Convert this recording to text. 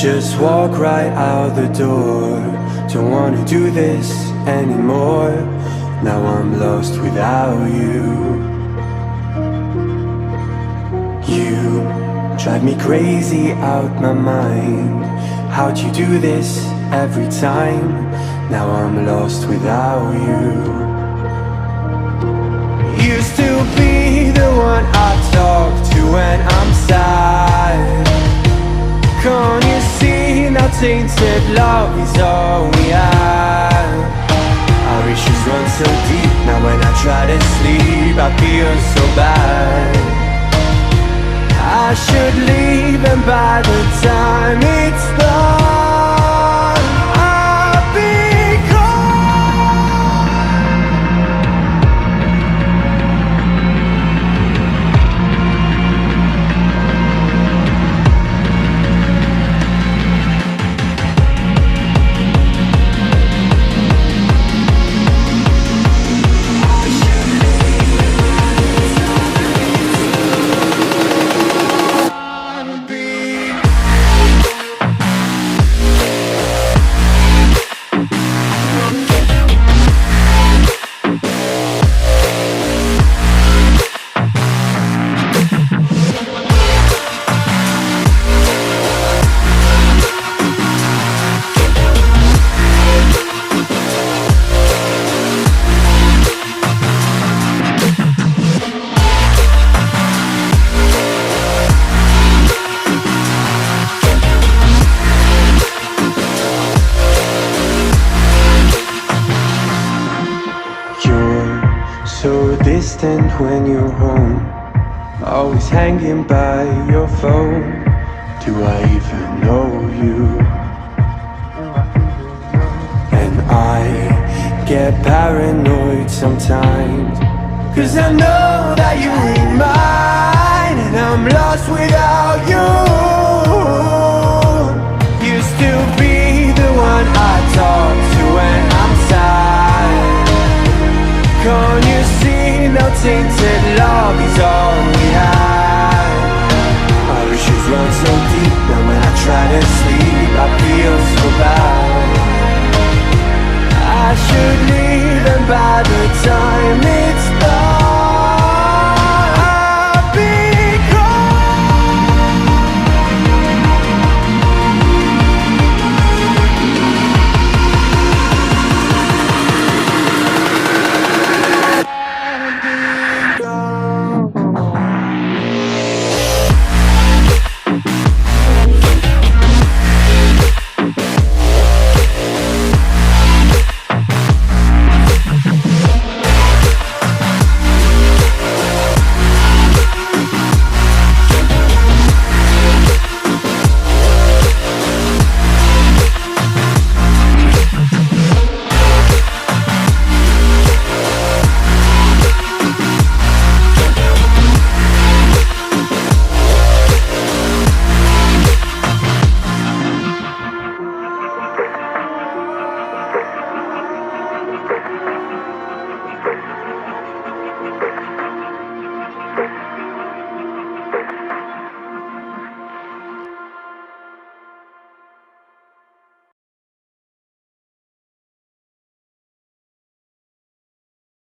just walk right out the door. Don't wanna do this anymore. Now I'm lost without you. You drive me crazy out my mind. How'd you do this every time? Now I'm lost without you. Used to be the one I talk to when I'm sad. Can't you see now tainted love is all we have? Our issues run so deep, now when I try to sleep I feel so bad. I should leave and by the time it's done I'll be when you're home, always hanging by your phone. Do I even know you? And I get paranoid sometimes, 'cause I know that you ain't mine, and I'm lost without you.